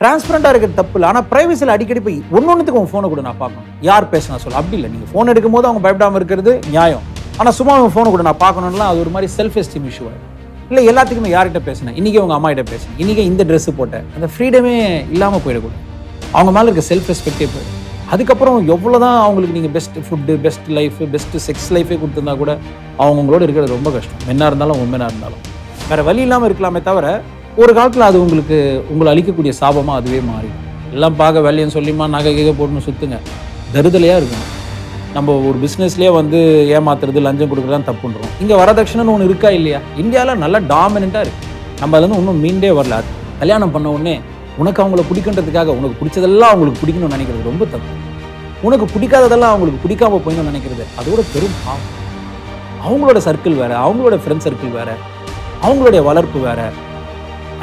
டிரான்ஸ்பரண்டா இருக்கிறது தப்பு இல்லை. ஆனால் பிரைவசியில் அடிக்கடி போய் ஒன்னொன்னுக்கு உங்க ஃபோனை கூட நான் பார்க்கணும். யார் பேசினா சொல்ல அப்படி இல்லை. நீங்கள் ஃபோன் எடுக்கும் போது அவங்க பயப்படாமல் இருக்கிறது நியாயம். ஆனால் சும்மா அவங்க ஃபோனை கூட நான் பார்க்கணும்லாம் அது ஒரு மாதிரி செல்ஃப் எஸ்டீம் இஷ்யூ ஆகும். இல்லை எல்லாத்துக்குமே யார்கிட்ட பேசினேன், இன்னைக்கு உங்க அம்மா கிட்ட பேசினேன், இன்னைக்கு இந்த ட்ரெஸ் போட்டேன், அந்த ஃப்ரீடமே இல்லாமல் போயிடக்கூடாது. அவங்க மேலே இருக்க செல்ஃப் ரெஸ்பெக்டே போயிடும். அதுக்கப்புறம் எவ்வளோதான் அவங்களுக்கு நீங்கள் best food, best life, best sex லைஃபே கொடுத்துருந்தா கூட அவங்க உங்களோட இருக்கிறது ரொம்ப கஷ்டம். மென்னாக இருந்தாலும் உண்மையாக இருந்தாலும் வேறு வழி இல்லாமல் இருக்கலாமே தவிர ஒரு காலத்தில் அது உங்களை அளிக்கக்கூடிய சாபமாக அதுவே மாறிடும். எல்லாம் பார்க்க வேலையும் சொல்லிமா நகை கிகை போட்டுன்னு சுற்றுங்க, தருதலையாக இருக்கணும். நம்ம ஒரு பிஸ்னஸ்லேயே ஏமாத்துறது, லஞ்சம் கொடுக்குறதான் தப்புன்றோம். இங்கே வரதட்சணைன்னு ஒன்று இருக்கா இல்லையா? இந்தியாவில் நல்லா டாமினண்ட்டாக இருக்குது. நம்ம அதுலேருந்து இன்னும் மீண்டே வரல. அது கல்யாணம் பண்ண உடனே உனக்கு அவங்கள பிடிக்கின்றதுக்காக உனக்கு பிடிச்சதெல்லாம் அவங்களுக்கு பிடிக்கணும்னு நினைக்கிறது ரொம்ப தப்பு. உனக்கு பிடிக்காததெல்லாம் அவங்களுக்கு பிடிக்காம போயணும்னு நினைக்கிறது அதோட பெரும் பாவம். அவங்களோட சர்க்கிள் வேறு, அவங்களோட ஃப்ரெண்ட் சர்க்கிள் வேறு, அவங்களுடைய வளர்ப்பு வேறு,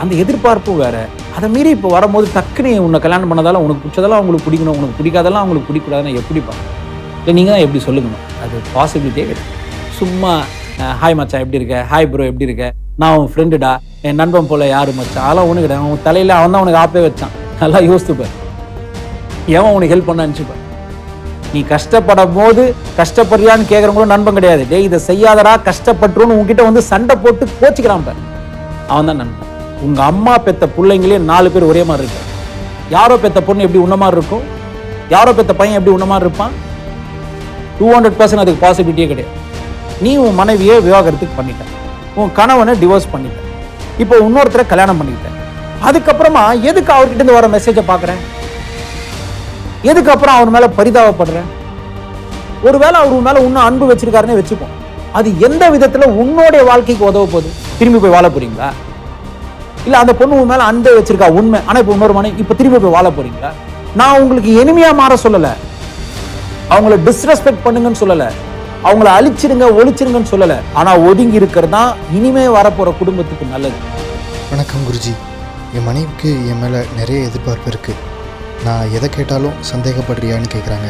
அந்த எதிர்பார்ப்பும் வேறு. அதை மீறி இப்போ வரும்போது டக்குனு உன்னை கல்யாணம் பண்ணதால உனக்கு பிடிச்சதெல்லாம் அவங்களுக்கு பிடிக்கணும், உனக்கு பிடிக்காதெல்லாம் அவங்களுக்கு பிடிக்கூடாதுன்னு எப்படிப்பா? இல்லை நீங்கள் தான் எப்படி சொல்லுங்கணும்? அது பாசிபிலிட்டியே கிடையாது. சும்மா ஹாய் மச்சான் எப்படி இருக்க, ஹாய் ப்ரோ எப்படி இருக்க, நான் உன் ஃப்ரெண்டுடா, என் நண்பன் போல் யார் மச்சான், அதெல்லாம் ஒன்று கிடையாது. அவன் தலையில் அவன் தான் உனக்கு ஆப்பே வச்சான். நல்லா யோசித்துப்பார், ஏன் உனக்கு ஹெல்ப் பண்ண அனுப்பிச்சுப்பார். நீ கஷ்டப்படும் போது கஷ்டப்படுறியான்னு கேட்குறவங்களும் நண்பன் கிடையாது. டே இதை செய்யாதரா கஷ்டப்பட்டுருன்னு உங்ககிட்ட சண்டை போட்டு கோச்சிக்கிறான் பார், அவன் தான் நண்பன். உங்கள் அம்மா பெத்த பிள்ளைங்களே 4 பேர் ஒரே மாதிரி இருக்கு. யாரோ பெத்த பொண்ணு எப்படி உன்ன மாதிரி இருக்கும், யாரோ பெத்த பையன் எப்படி உன்ன மாதிரி இருப்பான்? 200% அதுக்கு பாசிபிலிட்டியே கிடையாது. நீ உன் மனைவியை விவாகரத்துக்கு பண்ணிட்ட, உன் கணவனை டிவோர்ஸ் பண்ணிட்ட, இப்போ இன்னொருத்தரை கல்யாணம் பண்ணிக்கிட்ட. அதுக்கப்புறமா எதுக்கு அவர்கிட்ட இருந்து வர மெசேஜை பார்க்குறேன்? எதுக்கு அப்புறம் அவர் மேலே பரிதாபப்படுறேன்? ஒருவேளை அவர் உன் மேலே இன்னும் அன்பு வச்சிருக்காருன்னே வச்சுப்போம். அது எந்த விதத்தில் உன்னோடைய வாழ்க்கைக்கு உதவ போகுது? திரும்பி போய் வாழ போறீங்களா? இல்லை அந்த பொண்ணு உன் மேலே அன்பை வச்சிருக்கா உண்மை, ஆனால் இப்போ இன்னொரு மனைவி, இப்போ திரும்பி போய் வாழ போறீங்களா? நான் உங்களுக்கு எனிமையாக மாற சொல்லலை, அவங்கள டிஸ்ரெஸ்பெக்ட் பண்ணுங்கன்னு சொல்லலை, அவங்கள அழிச்சிடுங்க ஒழிச்சிருங்கன்னு சொல்லலை. ஆனால் ஒதுங்கி இருக்கிறது தான் இனிமே வரப்போகிற குடும்பத்துக்கு நல்லது. வணக்கம் குருஜி. என் மனைவிக்கு என் மேலே நிறைய எதிர்பார்ப்பு இருக்குது. நான் எதை கேட்டாலும் சந்தேகப்படுறியான்னு கேட்குறாங்க.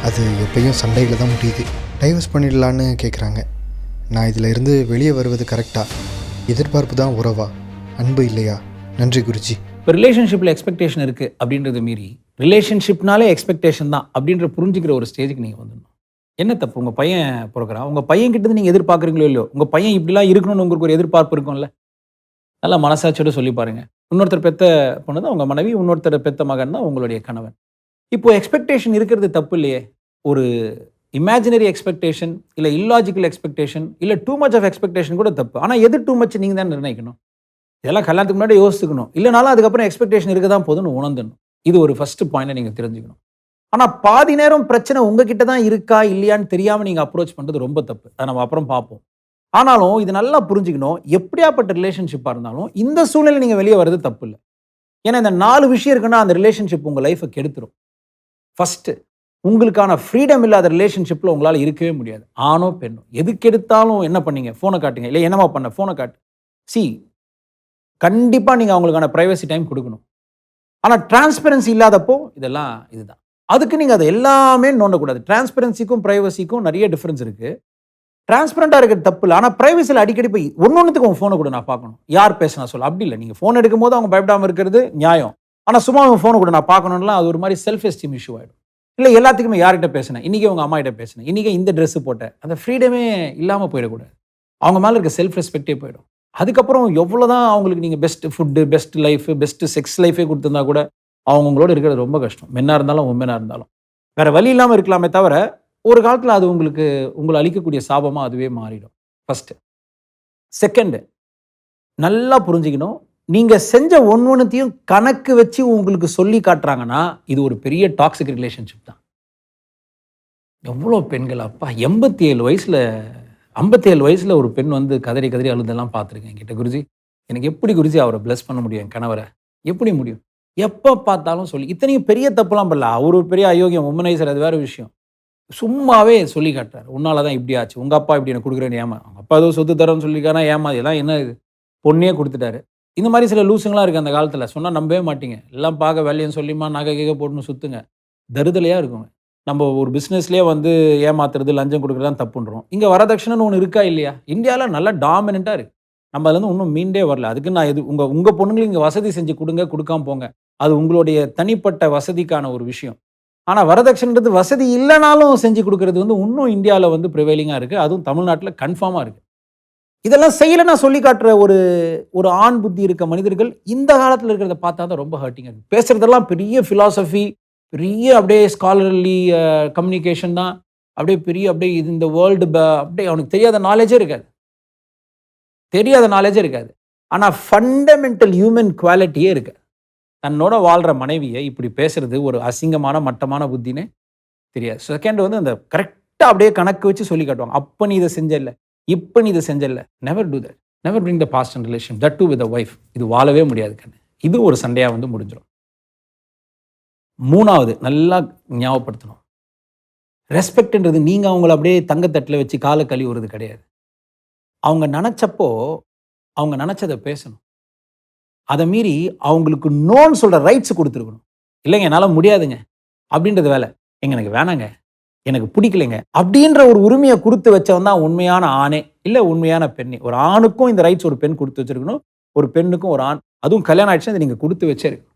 அது எப்பயும் சண்டையில் தான் முடியுது. டைவர்ஸ் பண்ணிடலான்னு கேட்குறாங்க. நான் இதில் இருந்து வெளியே வருவது கரெக்டாக? எதிர்பார்ப்பு தான் உறவா, அன்பு இல்லையா? நன்றி குருஜி. இப்போ ரிலேஷன்ஷிப்பில் எக்ஸ்பெக்டேஷன் இருக்குது அப்படின்றத மீறி ரிலேஷன்ஷிப்னாலே எக்ஸ்பெக்டேஷன் தான் அப்படின்ற புரிஞ்சுக்கிற ஒரு ஸ்டேஜுக்கு நீங்கள் வந்துடணும். என்ன தப்பு? உங்கள் பையன் பிறக்கிறான், உங்கள் பையன் கிட்டேருந்து நீங்கள் எதிர்பார்க்குறீங்களோ இல்லையோ, உங்கள் பையன் இப்படிலாம் இருக்கணும்னு உங்களுக்கு ஒரு எதிர்பார்ப்பு இருக்கும்ல. நல்லா மனசாட்சியோட சொல்லி பாருங்க. இன்னொருத்தர் பெத்த பொண்ணு தான் உங்கள் மனைவி, இன்னொருத்தர் பெத்த மகன் தான் உங்களுடைய கணவன். இப்போ எக்ஸ்பெக்டேஷன் இருக்கிறது தப்பு இல்லையே. ஒரு இமேஜினரி எக்ஸ்பெக்டேஷன், இல்லை இல்லாஜிக்கல் எக்ஸ்பெக்டேஷன், இல்லை டூ மச் ஆஃப் எக்ஸ்பெக்டேஷன் கூட தப்பு. ஆனால் எது டூ மச் நீங்கள் தான் நிர்ணயிக்கணும். இதெல்லாம் கல்யாணத்துக்கு முன்னாடி யோசிச்சுக்கணும். இல்லைனாலும் அதுக்கப்புறம் எக்ஸ்பெக்டேஷன் இருக்க தான் போதுன்னு உணர்ந்துடணும். இது ஒரு ஃபர்ஸ்ட் பாயிண்டை நீங்கள் தெரிஞ்சுக்கணும். ஆனால் பாதி நேரம் பிரச்சனை உங்ககிட்ட தான் இருக்கா இல்லையான்னு தெரியாமல் நீங்கள் அப்ரோச் பண்ணுறது ரொம்ப தப்பு. அதை நம்ம அப்புறம் பார்ப்போம். ஆனாலும் இது நல்லா புரிஞ்சுக்கணும். எப்படியாப்பட்ட ரிலேஷன்ஷிப்பாக இருந்தாலும் இந்த சூழ்நிலை நீங்கள் வெளியே வர்றது தப்பு இல்லை. ஏன்னா இந்த 4 விஷயம் இருக்குன்னா அந்த ரிலேஷன்ஷிப் உங்கள் லைஃப்பை கெடுத்துரும். ஃபர்ஸ்ட், உங்களுக்கான ஃப்ரீடம் இல்லாத ரிலேஷன்ஷிப்பில் உங்களால் இருக்கவே முடியாது. ஆணோ பெண்ணோ எதுக்கு எடுத்தாலும் என்ன பண்ணீங்க, ஃபோனை காட்டுங்க, இல்லை என்னமா பண்ண ஃபோனை காட்டு. கண்டிப்பாக நீங்கள் அவங்களுக்கான ப்ரைவசி டைம் கொடுக்கணும். ஆனால் டிரான்ஸ்பரன்சி இல்லாதப்போ இதெல்லாம் இதுதான். அதுக்கு நீங்கள் அதை எல்லாமே நோண்டக்கூடாது. டிரான்ஸ்பரன்சிக்கும் ப்ரைவசிக்கும் நிறைய டிஃப்ரென்ஸ் இருக்குது. டிரான்ஸ்பரண்டாக இருக்கிறது தப்பு இல்லை. ஆனால் ப்ரைவசியில் அடிக்கடி போய் ஒன்னொன்னுக்கு உங்கள் ஃபோனை கூட நான் பார்க்கணும், யார் பேசினா சொல்ல அப்படி இல்லை. நீங்கள் ஃபோன் எடுக்கும் போது அவங்க பயப்படாமல் இருக்கிறது நியாயம். ஆனால் சும்மா அவங்க ஃபோனை கூட நான் பார்க்கணும்லாம் அது ஒரு மாதிரி செல்ஃப் எஸ்டீம் இஷ்யூ ஆகிடும். இல்லை எல்லாத்துக்குமே யார்கிட்ட பேசினேன், இன்னைக்கு உங்கள் அம்மா கிட்ட பேசினேன், இன்னைக்கு இந்த ட்ரெஸ் போட்டேன், அந்த ஃப்ரீடமே இல்லாமல் போயிடக்கூடாது. அவங்க மேலே இருக்க செல்ஃப் ரெஸ்பெக்டே போயிடும். அதுக்கப்புறம் எவ்வளோதான் அவங்களுக்கு நீங்கள் best food, best life, best sex லைஃபே கொடுத்துருந்தா கூட அவங்க உங்களோட இருக்கிறது ரொம்ப கஷ்டம். மென்னாக இருந்தாலும் உண்மையாக இருந்தாலும் வேறு வழி இல்லாமல் இருக்கலாமே தவிர ஒரு காலத்தில் அது உங்களை அளிக்கக்கூடிய சாபமாக அதுவே மாறிடும். ஃபஸ்ட்டு. செகண்டு, நல்லா புரிஞ்சுக்கணும். நீங்கள் செஞ்ச ஒவ்வொன்றுத்தையும் கணக்கு வச்சு உங்களுக்கு சொல்லி காட்டுறாங்கன்னா இது ஒரு பெரிய டாக்ஸிக் ரிலேஷன்ஷிப் தான். எவ்வளோ பெண்கள் அப்பா 57 வயசில் ஒரு பெண் கதறி கதறி அழுதெல்லாம் பார்த்துருக்கேன் என்கிட்ட. குருஜி எனக்கு எப்படி குருஜி அவரை பிளஸ் பண்ண முடியும், என் கணவரை எப்படி முடியும்? எப்போ பார்த்தாலும் சொல்லி, இத்தனையும் பெரிய தப்புலாம் பண்ணல. அவர் ஒரு பெரிய அயோக்கியம், உமனைசர், அது வேறு விஷயம். சும்மாவே சொல்லி காட்டுறாரு, உன்னால தான் இப்படி ஆச்சு, உங்கள் அப்பா இப்படி எனக்கு கொடுக்குறேன்னு ஏமா, அவங்க அப்பா ஏதோ சொத்து தரேன்னு சொல்லியிருக்காரா, ஏமா இதெல்லாம் என்ன இது, பொண்ணே கொடுத்துட்டாரு. இந்த மாதிரி சில லூசுங்களாம் இருக்குது அந்த காலத்தில். சொன்னால் நம்பவே மாட்டீங்க. எல்லாம் பார்க்க வேலையும் சொல்லிமா நகை கிகை போட்டுன்னு சுற்றுங்க, தருதலையாக இருக்குங்க. நம்ம ஒரு பிஸ்னஸ்லேயே ஏமாத்துறது, லஞ்சம் கொடுக்குறது தப்புன்றோம். இங்கே வரதட்சணைன்னு ஒன்று இருக்கா இல்லையா? இந்தியாவில் நல்லா டாமினண்ட்டாக இருக்குது. நம்ம அதுலேருந்து இன்னும் மீண்டே வரல. அதுக்கு நான் உங்கள் பொண்ணுங்களுக்கு இங்கே வசதி செஞ்சு கொடுங்க, கொடுக்காம போங்க. அது உங்களுடைய தனிப்பட்ட வசதிக்கான ஒரு விஷயம். ஆனா வரதட்சணைன்றது வசதி இல்லைனாலும் செஞ்சு கொடுக்கறது வந்து இன்னும் இந்தியாவில் வந்து ப்ரிவைலிங்காக இருக்குது. அதுவும் தமிழ்நாட்டில் கன்ஃபார்மாக இருக்குது. இதெல்லாம் செய்யலைன்னா சொல்லி காட்டுற ஒரு ஒரு ஆண் புத்தி இருக்க மனிதர்கள் இந்த காலத்தில் இருக்கிறத பார்த்தா தான் ரொம்ப ஹர்ட்டிங்காக இருக்குது. பேசுறதெல்லாம் பெரிய ஃபிலாசபி, பெரிய அப்படியே ஸ்காலர்லி கம்யூனிகேஷன் தான். அப்படியே பெரிய அப்படியே இது இந்த வேர்ல்டு அப்படியே அவனுக்கு தெரியாத நாலேஜே இருக்காது. ஆனால் ஃபண்டமெண்டல் ஹியூமன் குவாலிட்டியே இருக்கு. தன்னோட வாழ்கிற மனைவியை இப்படி பேசுறது ஒரு அசிங்கமான மட்டமான புத்தினே தெரியாது. செகண்ட் வந்து அந்த கரெக்டாக அப்படியே கணக்கு வச்சு சொல்லி காட்டுவாங்க. அப்போ நீ இதை செஞ்சல, இப்போ நீ இதை செஞ்சல. Never do that. Never bring the past and relation that to with a wife. இது வாழவே முடியாது கண்ணு. இது ஒரு சண்டையாக வந்து முடிஞ்சிடும். மூணாவது நல்லா ஞாபகப்படுத்தணும், ரெஸ்பெக்ட்ன்றது நீங்கள் அவங்கள அப்படியே தங்கத்தட்டில் வச்சு காலை கழுவுறது கிடையாது. அவங்க நினச்சப்போ அவங்க நினச்சதை பேசணும். அதை மீறி அவங்களுக்கு நோன்னு சொல்கிற ரைட்ஸ் கொடுத்துருக்கணும். இல்லைங்க என்னால் முடியாதுங்க அப்படின்றது வேலை. எனக்கு வேணாங்க, எனக்கு பிடிக்கலைங்க அப்படின்ற ஒரு உரிமையை கொடுத்து வச்சவன் தான் உண்மையான ஆணே, இல்லை உண்மையான பெண்ணே. ஒரு ஆணுக்கும் இந்த ரைட்ஸ் ஒரு பெண் கொடுத்து வச்சிருக்கணும், ஒரு பெண்ணுக்கும் ஒரு ஆண். அதுவும் கல்யாணம் ஆயிடுச்சுன்னா இதை நீங்கள் கொடுத்து வச்சிருக்கணும்.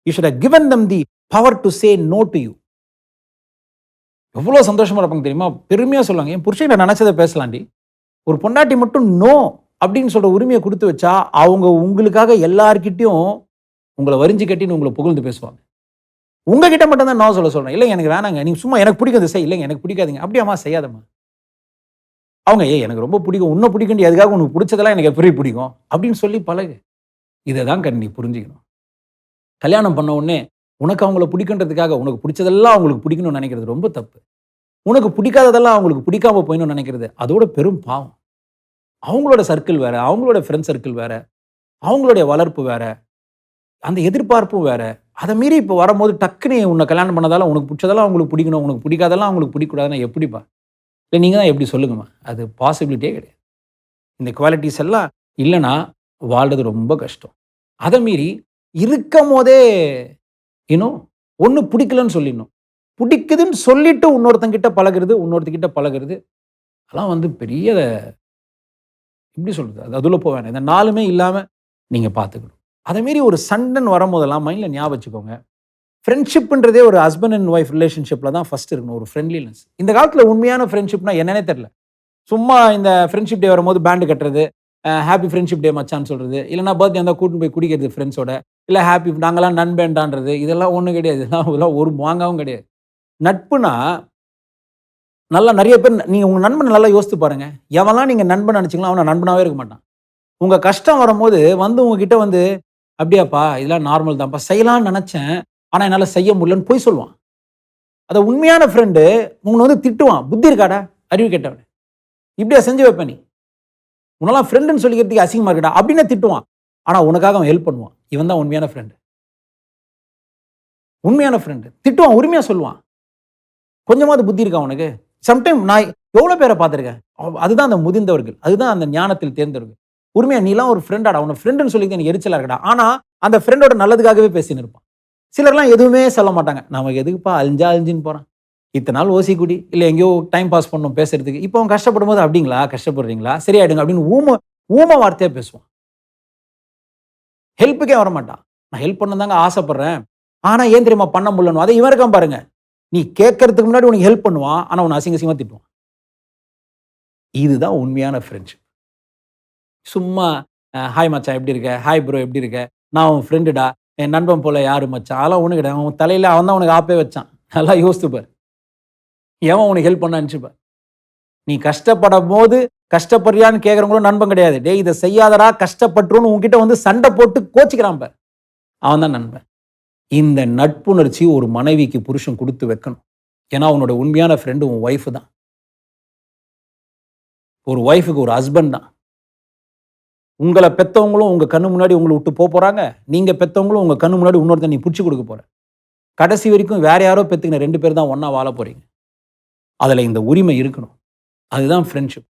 You should have given them the power to say no to you. எவ்வளோ சந்தோஷமா இருப்பாங்க தெரியுமா? பெருமையாக சொல்லுவாங்க, என் புருஷன் நான் நினச்சதை பேசலாண்டி. ஒரு பொண்டாட்டி மட்டும் நோ அப்படின்னு சொல்கிற உரிமையை கொடுத்து வச்சா அவங்க உங்களுக்காக எல்லார்கிட்டையும் உங்களை வரிஞ்சு கட்டின்னு உங்களை புகழ்ந்து பேசுவாங்க. உங்ககிட்ட மட்டும் தான் நான் சொல்கிறேன், இல்லைங்க எனக்கு வேணாங்க, நீ சும்மா எனக்கு பிடிக்கும் செய், இல்லைங்க எனக்கு பிடிக்காதுங்க, அப்படியாம்மா செய்யாதம்மா. அவங்க எனக்கு ரொம்ப பிடிக்கும், உன்னை பிடிக்கும், அதுக்காக உனக்கு பிடிச்சதெல்லாம் எனக்கு எப்படி பிடிக்கும் அப்படின்னு சொல்லி பழகு. இதை தான் நீ புரிஞ்சுக்கணும். கல்யாணம் பண்ண உடனே உனக்கு அவங்கள பிடிக்குன்றதுக்காக உனக்கு பிடிச்சதெல்லாம் அவங்களுக்கு பிடிக்கணும்னு நினைக்கிறது ரொம்ப தப்பு. உனக்கு பிடிக்காததெல்லாம் அவங்களுக்கு பிடிக்காம போயிடணும்னு நினைக்கிறது அதோட பெரும் பாவம். அவங்களோட சர்க்கிள் வேற, அவங்களோட ஃப்ரெண்ட் சர்க்கிள் வேற, அவங்களுடைய வளர்ப்பு வேற, அந்த எதிர்பார்ப்பும் வேற. அதை மீறி இப்போ வரும்போது டக்குனு உன்னை கல்யாணம் பண்ணதால உனக்கு பிடிச்சதெல்லாம் அவங்களுக்கு பிடிக்கணும், உனக்கு பிடிக்காதெல்லாம் அவங்களுக்கு பிடிக்கூடாதுன்னா எப்படிப்பா? இல்லை நீங்கள் தான் எப்படி சொல்லுங்கம்மா? அது பாசிபிலிட்டியே கிடையாது. இந்த குவாலிட்டிஸ் எல்லாம் இல்லைன்னா வாழ்றது ரொம்ப கஷ்டம். அதை மீறி இருக்கும் போதே இன்னும் ஒன்று பிடிக்கலன்னு சொல்லிடணும். பிடிக்குதுன்னு சொல்லிட்டு இன்னொருத்தங்கிட்ட பழகிறது அதெல்லாம் வந்து பெரிய எப்படி சொல்றது, அது அதில் போவேன். இந்த நாளுமே இல்லாமல் நீங்கள் பார்த்துக்கணும். அதை மீறி ஒரு சண்டைன்னு வரும்போதெல்லாம் மைண்டில் ஞாபகம் வச்சுக்கோங்க, ஃப்ரெண்ட்ஷிப்ன்றதே ஒரு ஹஸ்பண்ட் அண்ட் ஒய்ஃப் ரிலேஷன்ஷிப்பில் தான் ஃபர்ஸ்ட் இருக்கணும், ஒரு ஃப்ரெண்ட்லினஸ். இந்த காலத்தில் உண்மையான ஃப்ரெண்ட்ஷிப்னா என்னன்னே தெரியல. சும்மா இந்த ஃப்ரெண்ட்ஷிப் டே வரும்போது பேண்டு கட்டுறது, ஹாப்பி ஃப்ரெண்ட்ஷிப் டே மச்சான்னு சொல்கிறது, இல்லைனா பர்த்டே இருந்தால் கூட்டின்னு போய் குடிக்கிறது ஃப்ரெண்ட்ஸோட, இல்லை ஹாப்பி நாங்களாம் நண்பேண்டான்றது, இதெல்லாம் ஒன்றும் கிடையாது. இதெல்லாம் ஒரு வாங்கவும் கிடையாது. நட்புனா நல்லா நிறைய பேர், நீங்கள் உங்கள் நண்பனை நல்லா யோசித்து பாருங்க. எவெல்லாம் நீங்கள் நண்பன் நினச்சிங்களோ அவனை நண்பனாகவே இருக்க மாட்டான். உங்கள் கஷ்டம் வரும்போது வந்து உங்ககிட்ட வந்து அப்படியாப்பா இதெல்லாம் நார்மல் தான்ப்பா, செய்யலாம்னு நினச்சேன் ஆனால் என்னால் செய்ய முடியலன்னு போய் சொல்லுவான். அதை உண்மையான ஃப்ரெண்டு உங்களை வந்து திட்டுவான், புத்தி இருக்காடா, அறிவு கேட்டவன், இப்படியா செஞ்சு வைப்ப நீ, உன்னெல்லாம் ஃப்ரெண்டுன்னு சொல்லிக்கிறதுக்கு அசிங்கமாக இருக்கடா அப்படின்னு திட்டுவான். ஆனால் உனக்காக அவன் ஹெல்ப் பண்ணுவான். இவன் தான் உண்மையான ஃப்ரெண்டு. திட்டுவான், உரிமையாக சொல்லுவான். கொஞ்சமாவது புத்தி இருக்கா உனக்கு? சம்டைம் நான் எவ்வளோ பேரை பார்த்துருக்கேன். அதுதான் அந்த முதிர்ந்தவர்கள், அதுதான் அந்த ஞானத்தில் தேர்ந்தவர்கள். உரிமையா நீலாம் ஒரு ஃப்ரெண்டாடா, உன்னை ஃப்ரெண்டுன்னு சொல்லி எனக்கு எரிச்சலாக இருக்கடா. ஆனால் அந்த ஃப்ரெண்டோட நல்லதுக்காகவே பேசின்னு இருப்பான். சிலர்லாம் எதுவுமே சொல்ல மாட்டாங்க, நமக்கு எதுக்குப்பா அழிஞ்சின்னு போகிறான், இத்தனை நாள் ஓசி குடி, இல்லை எங்கேயோ டைம் பாஸ் பண்ணணும் பேசுறதுக்கு, இப்போ அவன் கஷ்டப்படும் போது அப்படிங்களா கஷ்டப்படுறீங்களா சரியாயிடுங்க அப்படின்னு ஊம வார்த்தையாக பேசுவான். ஹெல்ப்புக்கே வரமாட்டான். நான் ஹெல்ப் பண்ண தாங்க ஆசைப்படுறேன், ஆனால் ஏன் தெரியுமா பண்ண முடியலன்னு. அதை இவன் இருக்கான் பாருங்க, நீ கேட்கறதுக்கு முன்னாடி உனக்கு ஹெல்ப் பண்ணுவான், ஆனால் உன்னை அசிங்கமாக திட்டுவான். இதுதான் உண்மையான ஃப்ரெண்ட்ஷிப். சும்மா ஹாய் மச்சான் எப்படி இருக்க, ஹாய் ப்ரோ எப்படி இருக்க, நான் உன் ஃப்ரெண்டுடா, என் நண்பன் போல யாரு மச்சான், அதெல்லாம் ஒன்று கிடையாது. அவன் தலையில் அவன் தான் உனக்கு ஆப்பே வச்சான். நல்லா யோசித்துப்பார், எவன் உனக்கு ஹெல்ப் பண்ண அனுப்பிச்சுப்பார். நீ கஷ்டப்படும் போது கஷ்டப்படுறியான்னு கேட்குறவங்களும் நண்பன் கிடையாது. டே இதை செய்யாதடா கஷ்டப்பட்டுருன்னு உங்ககிட்ட வந்து சண்டை போட்டு கோச்சிக்கிறான் பார், அவன் தான் நண்பன். இந்த நட்புணர்ச்சி ஒரு மனைவிக்கு புருஷன் கொடுத்து வைக்கணும். ஏன்னா உன்னோட உண்மையான ஃப்ரெண்டு உன் ஒய்ஃபு தான். ஒரு ஒய்ஃபுக்கு ஒரு ஹஸ்பண்ட் தான். உங்களை பெற்றவங்களும் உங்கள் கண்ணு முன்னாடி உங்களை விட்டு போகிறாங்க, நீங்கள் பெற்றவங்களும் உங்கள் கண்ணு முன்னாடி இன்னொருத்தன் நீ பிடிச்சி கொடுக்க போகிற. கடைசி வரைக்கும் வேற யாரோ பெற்றுக்கின 2 பேர் தான் ஒன்றா வாழ போகிறீங்க. அதில் இந்த உரிமை இருக்கணும். அதுதான் ஃப்ரெண்ட்ஷிப்.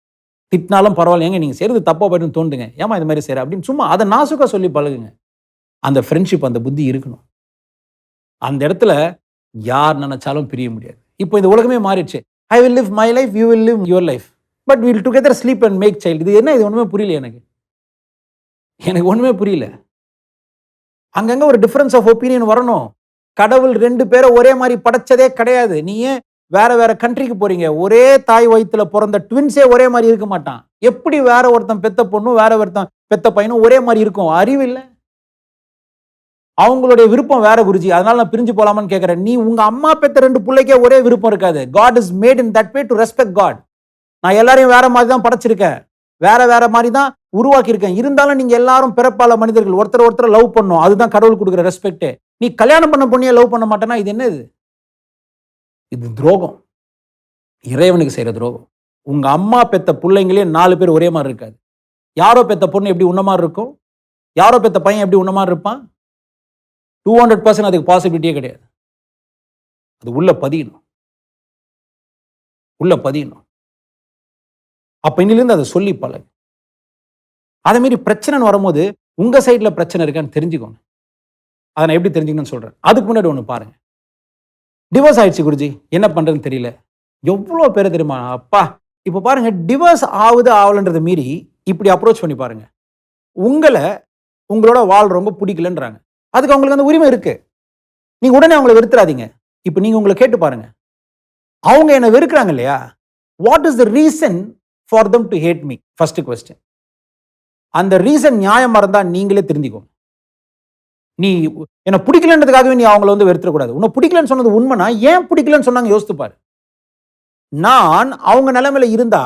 திட்டினாலும் பரவாயில்ல, ஏங்க நீங்கள் செய்கிறது தப்பாக போய்ட்டுன்னு தோண்டுங்க, ஏமா இது மாதிரி செய்கிற அப்படின்னு சும்மா அதை நாசுக்காக சொல்லி பழகுங்க. அந்த ஃப்ரெண்ட்ஷிப், அந்த புத்தி இருக்கணும். அந்த இடத்துல யார் நினைச்சாலும் பிரிய முடியாது. இப்போ இந்த உலகமே மாறிடுச்சு. I will live my life, you will live your life, but will together sleep and make child. இது என்ன? இது ஒன்றுமே புரியல எனக்கு ஒன்றுமே புரியல. அங்கங்க ஒரு டிஃபரன்ஸ் ஆஃப் ஒப்பீனியன் வரணும். கடவுள் 2 பேரை ஒரே மாதிரி படைச்சதே கிடையாது. நீ ஏன் வேற வேற கண்ட்ரிக்கு போறீங்க? ஒரே தாய் வயித்துல பிறந்த ட்வின்ஸே ஒரே மாதிரி இருக்க மாட்டான். எப்படி வேற ஒருத்தன் பெத்த பொண்ணும் வேற ஒருத்தன் பெத்த பையனும் ஒரே மாதிரி இருக்கும்? அறிவு இல்ல. அவங்களுடைய விருப்பம் வேற குருஜி. அதனால நான் பிரிஞ்சு போலாமான்னு கேட்கிறேன். நீ உங்க அம்மா பெத்த 2 பிள்ளைக்கே ஒரே விருப்பம் இருக்காது. God is made in that way to respect God. நான் எல்லாரையும் வேற மாதிரி தான் படைச்சிருக்கேன். வேற வேற மாதிரி தான் உருவாக்கி இருக்கேன். இருந்தாலும் நீங்க எல்லாரும் பிறப்பால மனிதர்கள், ஒருத்தர் லவ் பண்ணும். அதுதான் கடவுள் கொடுக்குற ரெஸ்பெக்ட். நீ கல்யாணம் பண்ண பொண்ணிய லவ் பண்ண மாட்டேன்னா இது என்ன இது? இது துரோகம். இறைவனுக்கு செய்யற துரோகம். உங்க அம்மா பெத்த பிள்ளைங்களே 4 பேர் ஒரே மாதிரி இருக்காது. யாரோ பெத்த பொண்ணு எப்படி உன்ன மாதிரி இருக்கும்? யாரோ பெத்த பையன் எப்படி உன்ன மாதிரி இருப்பான்? 200% அதுக்கு பாசிபிலிட்டியே கிடையாது. அது உள்ள பதியணும். உள்ள பதியணும். அப்ப இன்னிலிருந்து அதை சொல்லி பழகு. அதே மாதிரி பிரச்சனைன்னு வரும்போது உங்க சைட்ல பிரச்சனை இருக்கான்னு தெரிஞ்சுக்கோங்க. அதை நான் எப்படி தெரிஞ்சுக்கணும்னு சொல்றேன். அதுக்கு முன்னாடி ஒன்று பாருங்க. டிவோர்ஸ் ஆயிடுச்சு குருஜி, என்ன பண்றதுன்னு தெரியல. எவ்வளோ பேர் தெரியுமா? அப்பா இப்போ பாருங்க, டிவோர்ஸ் ஆகலன்றதை மீறி இப்படி அப்ரோச் பண்ணி பாருங்க. உங்களோட வாழ்றவங்க பிடிக்கலன்றாங்க. அதுக்கு அவங்களுக்கு அந்த உரிமை இருக்கு. நீங்க உடனே அவங்களை வெறுத்துறாதீங்க. இப்போ நீங்க உங்களை கேட்டு பாருங்க, அவங்க என்ன வெறுக்கிறாங்க இல்லையா? What is the reason for them to hate me? First question. அந்த ரீசன் நியாயமா இருந்தா நீங்களே தெரிஞ்சுக்கோங்க. நீ என்ன பிடிக்கலன்றதுக்காகவே நீ அவங்கள வந்து வெறுத்துறக்கூடாது. உன்னை பிடிக்கலன்னு சொன்னது உண்மைனா ஏன் பிடிக்கலன்னு சொன்னாங்க யோசித்து பாரு. நான் அவங்க நிலைமையில இருந்தா,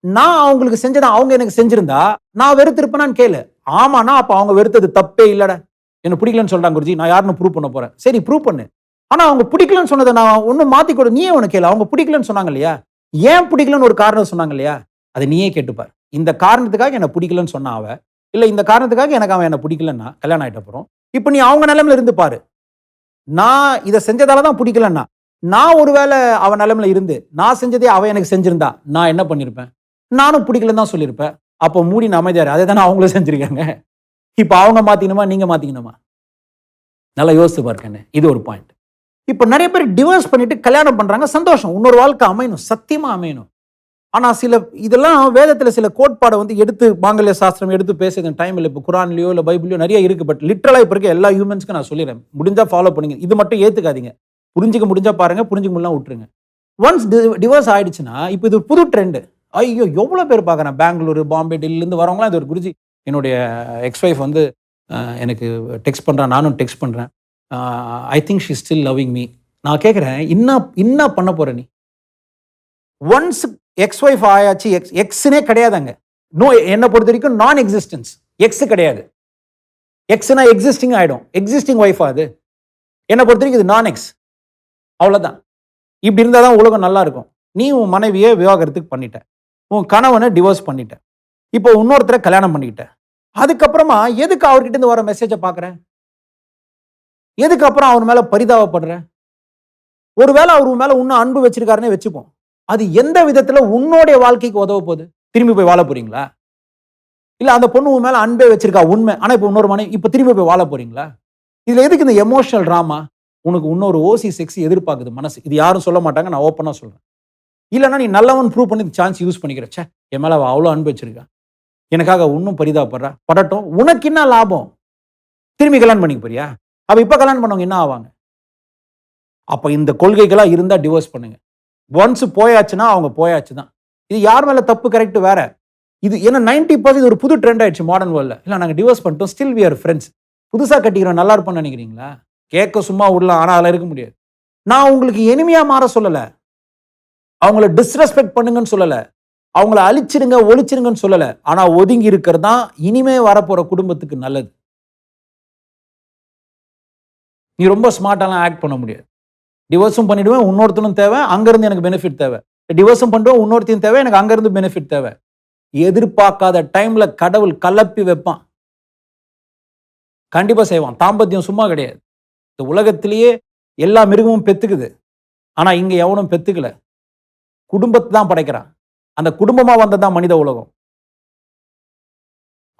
நான் அவங்களுக்கு செஞ்சதை அவங்க எனக்கு செஞ்சிருந்தா நான் வெறுத்திருப்பேனான்னு கேளு. ஆமாண்ணா அப்ப அவங்க வெறுத்தது தப்பே இல்லடா. என்ன பிடிக்கலன்னு சொல்றாங்க குருஜி, நான் யாருன்னு ப்ரூவ் பண்ண போறேன். சரி ப்ரூவ் பண்ணு. ஆனா அவங்க பிடிக்கலன்னு சொன்னதை நான் ஒன்னும் மாத்தி கொடு. நீயே உனக்கு கேளு. அவங்க பிடிக்கலன்னு சொன்னாங்க இல்லையா? ஏன் பிடிக்கலன்னு ஒரு காரணம் சொன்னாங்க இல்லையா? அதை நீயே கேட்டுப்பார். இந்த காரணத்துக்காக என்ன பிடிக்கலன்னு சொன்னா அவ, இல்ல இந்த காரணத்துக்காக எனக்கு அவன் என்ன பிடிக்கலன்னா கல்யாணம் ஆயிட்ட அப்புறம் இப்ப நீ அவங்க நிலைமையில இருந்து பாரு. நான் இதை செஞ்சதாலதான் பிடிக்கலன்னா, நான் ஒருவேளை அவன் நிலைமையில இருந்து நான் செஞ்சதே அவன் எனக்கு செஞ்சிருந்தா நான் என்ன பண்ணிருப்பேன்? நானும் பிடிக்கலன்னு தான் சொல்லியிருப்பேன். அப்போ மூடி அமைதியாரு. அதே தானே அவங்களும் செஞ்சிருக்காங்க. இப்ப அவங்க மாத்திக்கணுமா நீங்க மாத்திக்கணுமா? நல்லா யோசிச்சு பாருங்க. இது ஒரு பாயிண்ட். இப்ப நிறைய பேர் டிவோர்ஸ் பண்ணிட்டு கல்யாணம் பண்றாங்க. சந்தோஷம், இன்னொரு வாழ்க்கை அமையணும், சத்தியமா அமையணும். ஆனா இதெல்லாம் வேதத்துல சில கோட்பாடை வந்து எடுத்து மாங்கல்ய சாஸ்திரம் எடுத்து பேசுறது டைம் இல்லை. இப்போ குரான்லயோ இல்ல பைபிளையோ நிறைய இருக்கு. பட் லிட்டரலா இப்ப இருக்க எல்லா ஹியூமன்ஸ்க்கும் நான் சொல்லிடுறேன், முடிஞ்சா ஃபாலோ பண்ணுங்க. இது மட்டும் ஏத்துக்காதீங்க. புரிஞ்சுக்க முடிஞ்சா பாருங்க, புரிஞ்சுக்க முடியலாம் விட்டுருங்க. ஒன்ஸ் டிவோர்ஸ் ஆயிடுச்சுன்னா இப்போ இது புது ட்ரெண்ட். ஐயோ எவ்வளவு பேர் பார்க்குறேன், பெங்களூர், பாம்பே, டெல்லியிலேருந்து வரவங்களாம் இது ஒரு குருஜி. என்னுடைய எக்ஸ் ஒய்ஃப் வந்து எனக்கு டெக்ஸ்ட் பண்ணுறான், நானும் டெக்ஸ்ட் பண்ணுறேன். I think she still loving me. நான் கேட்குறேன், என்ன பண்ண போற நீ? ஒன்ஸ் எக்ஸ் ஒய்ஃப் ஆயாச்சு, எக்ஸ்னே கிடையாதுங்க. நோ, என்னை பொறுத்த வரைக்கும் நான் எக்ஸிஸ்டன்ஸ். எக்ஸ் கிடையாது. எக்ஸ்னா எக்ஸிஸ்டிங் ஆயிடும். எக்ஸிஸ்டிங் ஒய்ஃப் அது. என்னை பொறுத்த வரைக்கும் இது நான் எக்ஸ். அவ்வளோதான். இப்படி இருந்தால் தான் உலகம் நல்லா இருக்கும். நீ உன் மனைவியை விவாகரத்துக்கு பண்ணிட்ட, உன் கணவனை டிவோர்ஸ் பண்ணிட்ட, இப்போ இன்னொருத்தரை கல்யாணம் பண்ணிக்கிட்ட. அதுக்கப்புறமா எதுக்கு அவர்கிட்ட இருந்து வர மெசேஜை பார்க்குறேன்? எதுக்கு அப்புறம் அவர் மேல பரிதாபப்படுற? ஒருவேளை அவர் உன் மேல இன்னும் அன்பு வச்சிருக்காருன்னே வச்சுப்போம். அது எந்த விதத்துல உன்னோடைய வாழ்க்கைக்கு உதவ போகுது? திரும்பி போய் வாழ போறீங்களா? இல்ல அந்த பொண்ணு உன் மேல அன்பே வச்சிருக்கா உண்மை, ஆனா இப்போ இன்னொரு மனைவி, இப்ப திரும்பி போய் வாழ போறீங்களா? இதுல எதுக்கு இந்த எமோஷனல் டிராமா? உனக்கு இன்னொரு ஓசி செக்ஸ் எதிர்பார்க்குது மனசு. இது யாரும் சொல்ல மாட்டாங்க, நான் ஓப்பனா சொல்றேன். இல்லைன்னா நீ நல்லவன் ப்ரூவ் பண்ணி சான்ஸ் யூஸ் பண்ணிக்கிற. ச்சே, என் மேல அவ்வளோ அன்பு வச்சிருக்கா, எனக்காக இன்னும் பரிதாபப்படுறா, படட்டும், உனக்கு என்ன லாபம்? திரும்பி கல்யாணம் பண்ணிக்க போறியா? அப்ப இப்ப கல்யாணம் பண்ணவங்க என்ன ஆவாங்க? அப்ப இந்த கொள்கைகளா இருந்தா டிவோர்ஸ் பண்ணுங்க. ஒன்ஸ் போயாச்சுன்னா அவங்க போயாச்சு தான். இது யார் மேல தப்பு, கரெக்ட் வேற. இது ஏன்னா 90% ஒரு புது ட்ரெண்ட் ஆயிடுச்சு மாடர்ன் வேர்ல்ட்ல. இல்ல நாங்க டிவோர்ஸ் பண்ணிட்டோம், ஸ்டில் வி ஆர் ஃப்ரெண்ட்ஸ். புதுசா கட்டிக்கிறோம், நல்லா இருப்போம்னு நினைக்கிறீங்களா? கேட்க சும்மா விடலாம், ஆனா அதில் இருக்க முடியாது. நான் உங்களுக்கு எனிமையா மாற சொல்லல, அவங்கள டிஸ்ரெஸ்பெக்ட் பண்ணுங்கன்னு சொல்லல, அவங்கள அழிச்சிருங்க ஒழிச்சிருங்கன்னு சொல்லல. ஆனா ஒதுங்கி இருக்கிறது தான் இனிமே வரப்போற குடும்பத்துக்கு நல்லது. நீ ரொம்ப ஸ்மார்ட்டாலாம் ஆக்ட் பண்ண முடியாது. டிவோர்ஸும் பண்ணிடுவேன், இன்னொருத்தனும் தேவை, அங்கிருந்து எனக்கு பெனிஃபிட் தேவை. டிவோர்ஸும் பண்ணுவேன், இன்னொருத்தையும் தேவை, எனக்கு அங்கிருந்து பெனிஃபிட் தேவை. எதிர்பார்க்காத டைம்ல கடவுள் கலப்பி வைப்பான். கண்டிப்பா செய்வான். தாம்பத்தியம் சும்மா கிடையாது. இந்த உலகத்திலேயே எல்லா மிருகமும் பெத்துக்குது, ஆனா இங்க எவனும் பெத்துக்கல. குடும்பத்தை தான் படைக்கிறான். அந்த குடும்பமா வந்ததான் மனித உலகம்.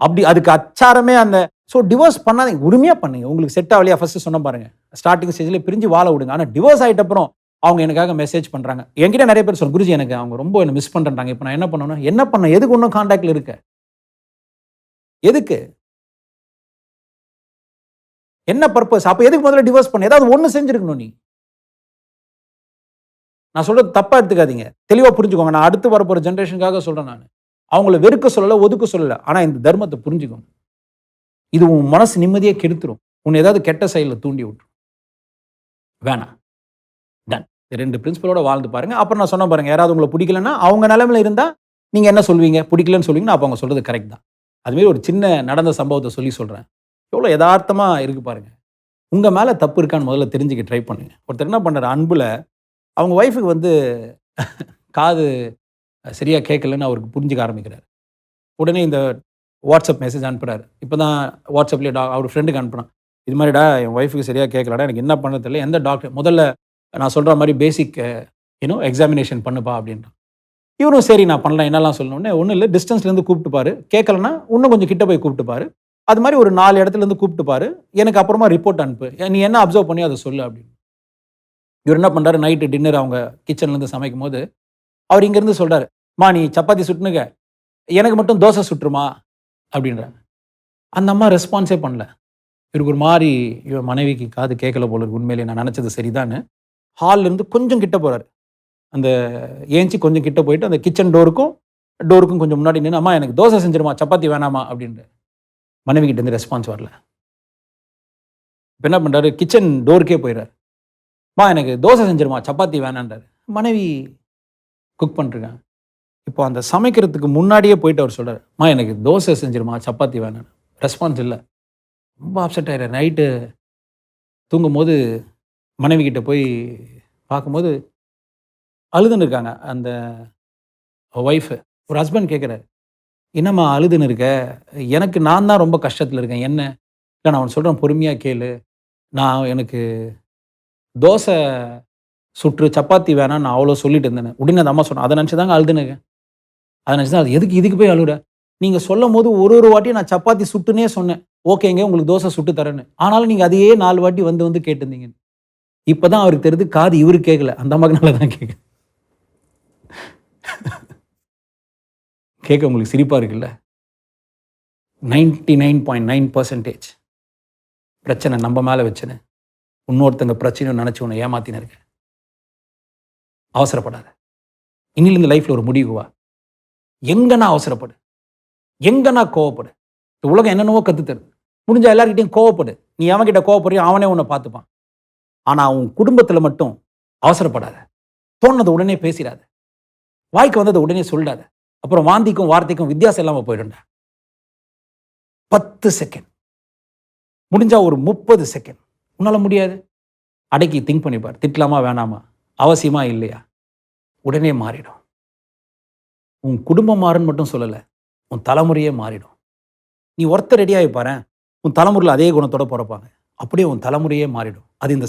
அப்படி அதுக்கு அச்சாரமே அந்த. ஸோ டிவோர்ஸ் பண்ணாதீங்க, உரிமையா பண்ணுங்க. உங்களுக்கு செட் ஆகலையா? ஃபர்ஸ்ட் சொன்ன பாருங்க, ஸ்டார்டிங் ஸ்டேஜ்ல பிரிஞ்சு வாழ விடுங்க. ஆனா டிவோர்ஸ் ஆயிட்ட அப்புறம் அவங்க எனக்காக மெசேஜ் பண்றாங்க. என்கிட்ட நிறைய பேர் சொல்லுங்க, குருஜி எனக்கு அவங்க ரொம்ப என்ன மிஸ் பண்றாங்க, இப்போ நான் என்ன பண்ணணும்? என்ன பண்ண? எதுக்கு இன்னும் கான்டாக்ட்ல இருக்க? எதுக்கு? என்ன பர்பஸ்? அப்ப எதுக்கு முதல்ல டிவோர்ஸ் பண்ண? ஏதாவது ஒண்ணு செஞ்சிருக்கணும் நீ. நான் சொல்றது தப்பா எடுத்துக்காதீங்க. தெளிவா புரிஞ்சுக்கோங்க. நான் அடுத்து வரப்போற ஜெனரேஷனுக்காக சொல்றேன் நானு. அவங்கள வெறுக்க சொல்லல, ஒதுக்க சொல்லல. ஆனா இந்த தர்மத்தை புரிஞ்சுக்கோங்க. இது உன் மனசு நிம்மதியே கெடுத்துரும். உன்னை ஏதாவது கெட்ட செயல்ல தூண்டி விட்டுரும். வேணாம். டன். 2 பிரின்சிபலோட வாழ்ந்து பாருங்க. அப்புறம் நான் சொன்னேன் பாருங்க, யாராவது உங்கள பிடிக்கலன்னா, அவங்க நிலைமையில இருந்தா நீங்க என்ன சொல்வீங்க? பிடிக்கலன்னு சொல்வீங்கன்னா, அப்ப அவங்க சொல்றது கரெக்ட் தான். அதுமாரி ஒரு சின்ன நடந்த சம்பவத்த சொல்றேன். எவ்வளோ எதார்த்தமா இருக்கு பாருங்க. உங்க மேல தப்பு இருக்கான்னு முதல்ல தெரிஞ்சுக்க ட்ரை பண்ணுங்க. ஒருத்தர் என்ன பண்றாரு, அன்புல அவங்க ஒய்ஃப்க்கு காது சரியா கேட்கலன்னு அவருக்கு புரிஞ்சுக்க ஆரம்பிக்கிறாரு. உடனே இந்த வாட்ஸ்அப் மெசேஜ் அனுப்புறாரு. இப்பதான் வாட்ஸ்அப்லயே அவர் ஃப்ரெண்டுக்கு அனுப்புறான். இது மாதிரிடா என் ஒய்ஃப்க்கு சரியா கேட்கலடா, எனக்கு என்ன பண்ண தெரியல. எந்த டாக்டர் முதல்ல நான் சொல்ற மாதிரி பேசிக் எக்ஸாமினேஷன் பண்ணுப்பா அப்படின்றான். இவரும் சரி நான் பண்ணலாம், என்னெல்லாம் சொல்லணும்னே, ஒன்றும் இல்லை, டிஸ்டன்ஸ்லேருந்து கூப்பிட்டு பாரு, கேட்கலன்னா இன்னும் கொஞ்சம் கிட்ட போய் கூப்பிட்டு பாரு, அது மாதிரி ஒரு 4 இடத்துலேருந்து கூப்பிட்டு பாரு, எனக்கு அப்புறமா ரிப்போர்ட் அனுப்பு, நீ என்ன அப்சர்வ் பண்ணி அதை சொல்லு அப்படின்னு. இவர் என்ன பண்ணுறாரு, நைட்டு டின்னர் அவங்க கிச்சன்லேருந்து சமைக்கும் போது அவர் இங்கேருந்து சொல்கிறாரு, மா நீ சப்பாத்தி சுட்டுனுங்க, எனக்கு மட்டும் தோசை சுட்டுருமா அப்படின்றாங்க. அந்த அம்மா ரெஸ்பான்ஸே பண்ணல. இவருக்கு ஒரு மாதிரி, இவன் மனைவிக்கு காது கேட்கல போல இருக்கு, உண்மையிலேயே நான் நினச்சது சரிதான்னு ஹால்லேருந்து கொஞ்சம் கிட்ட போகிறாரு. அந்த ஏஞ்சி கொஞ்சம் கிட்ட போயிட்டு அந்த கிச்சன் டோருக்கும் கொஞ்சம் முன்னாடி நின்று, அம்மா எனக்கு தோசை செஞ்சிருமா, சப்பாத்தி வேணாமா அப்படின்ட்டு. மனைவி கிட்ட இருந்து ரெஸ்பான்ஸ் வரல. இப்போ என்ன பண்ணுறாரு, கிச்சன் டோருக்கே போயிடுறாரு. அம்மா எனக்கு தோசை செஞ்சிருமா, சப்பாத்தி வேணான்றாரு. மனைவி குக் பண்ணிருக்காங்க. இப்போ அந்த சமைக்கிறதுக்கு முன்னாடியே போயிட்டு அவர் சொல்கிறார், அம்மா எனக்கு தோசை செஞ்சிருமா, சப்பாத்தி வேணான்னு. ரெஸ்பான்ஸ் இல்லை. ரொம்ப அப்செட் ஆயிடுறாரு. நைட்டு தூங்கும் போது மனைவி கிட்ட போய் பார்க்கும்போது அழுதுன்னு இருக்காங்க அந்த ஒய்ஃபு. ஒரு ஹஸ்பண்ட் கேட்குறாரு, என்னம்மா அழுதுன்னு இருக்க, எனக்கு நான் தான் ரொம்ப கஷ்டத்தில் இருக்கேன், என்ன? இல்லை நான் அவன் சொல்கிறேன், பொறுமையாக கேளு, எனக்கு தோசை சுற்று சப்பாத்தி வேணாம் நான் அவ்வளோ சொல்லிட்டு இருந்தேன். உடனே அந்த அம்மா சொன்னேன், அதை நினச்சி தாங்க அழுதுனுங்க, அதை நினச்சி தான், அது எதுக்கு இதுக்கு போய் அழுகுற? நீங்கள் சொல்லும் போது ஒரு வாட்டியும் நான் சப்பாத்தி சுட்டுனே சொன்னேன், ஓகேங்க உங்களுக்கு தோசை சுட்டு தரேன்னு, ஆனாலும் நீங்கள் அதையே 4 வாட்டி வந்து கேட்டிருந்தீங்க. இப்போ தான் அவருக்கு தெரியுது, காது இவருக்கு கேட்கல, அந்த அம்மாக்குனால தான் கேட்க. கேட்க உங்களுக்கு சிரிப்பா இருக்குல்ல? 99.9% பிரச்சனை நம்ம மேல வச்சுன்னு இன்னொருத்தங்க பிரச்சனையை நினைச்சு உன்னை ஏமாத்தின இருக்க. அவசரப்படாத. இன்னிலிருந்து லைஃப்ல ஒரு முடிவு வா. எங்கன்னா அவசரப்படு, எங்கன்னா கோவப்படு. இந்த உலகம் என்னென்னவோ கத்து தருது. முடிஞ்ச எல்லார்கிட்டையும் கோவப்படு. நீ அவன் கிட்ட கோவப்படுறியோ அவனே உன்னை பார்த்துப்பான். ஆனா உன் குடும்பத்துல மட்டும் அவசரப்படாத. தோணுனதை உடனே பேசிடாத. வாய்க்கு வந்ததை உடனே சொல்லாத. அப்புறம் வாந்திக்கும் வார்த்தைக்கும் வித்தியாசம் இல்லாம போயிடும்டா. 10 செகண்ட், முடிஞ்சா ஒரு 30 செகண்ட். உன்னால முடியாது, அடக்கி திங்க் பண்ணிப்பார். திட்டலாமா வேணாமா, அவசியமா இல்லையா, உடனே மாறிடும். உன் குடும்பம் மாறுன்னு மட்டும் சொல்லல, உன் தலைமுறையே மாறிடும். நீ ஒருத்தர் ரெடியாகி பாரு, உன் தலைமுறையில் அதே குணத்தோட பிறப்பாங்க. அப்படியே உன் தலைமுறையே மாறிடும். அது இந்த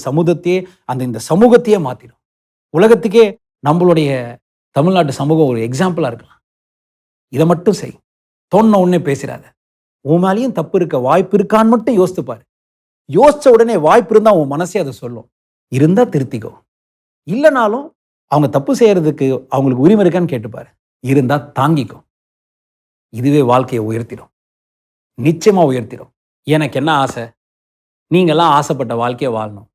சமூகத்தையே மாத்திடும். உலகத்துக்கே நம்மளுடைய தமிழ்நாட்டு சமூகம் ஒரு எக்ஸாம்பிளா இருக்கலாம். இதை மட்டும் செய். தோணுன உடனே பேசிடாத. உன் மேலேயும் தப்பு இருக்க வாய்ப்பு இருக்கான்னு மட்டும் யோசித்து பாரு. யோசிச்ச உடனே வாய்ப்பு இருந்தா உன் மனசே அதை சொல்லும். இருந்தா திருத்திக்கோ, இல்லைனாலும் அவங்க தப்பு செய்யறதுக்கு அவங்களுக்கு உரிமை இருக்கான்னு கேட்டுப்பாரு. இருந்தா தாங்கிக்கோ. இதுவே வாழ்க்கையை உயர்த்திடும், நிச்சயமா உயர்த்திடும். எனக்கு என்ன ஆசை, நீங்கெல்லாம் ஆசைப்பட்ட வாழ்க்கையை வாழணும்,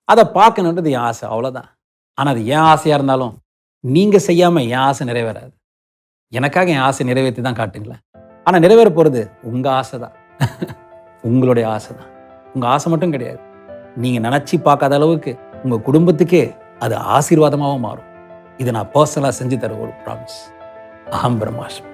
அதை பார்க்கணுன்றது என் ஆசை, அவ்வளோதான். ஆனால் அது என் ஆசையாக இருந்தாலும் நீங்க செய்யாம என் ஆசை நிறைவேறாது. எனக்காக என் ஆசை நிறைவேற்றி தான் காட்டுங்களேன். ஆனால் நிறைவேற போகிறது உங்க ஆசை தான். உங்களுடைய ஆசை தான். உங்க ஆசை மட்டும் கிடையாது, நீங்க நினைச்சு பார்க்காத அளவுக்கு உங்க குடும்பத்துக்கே அது ஆசீர்வாதமாகவும் மாறும். இதை நான் பர்சனலாக செஞ்சு தர ஒரு ப்ராமிஸ். அகம் பிரம்மாஸ்மி.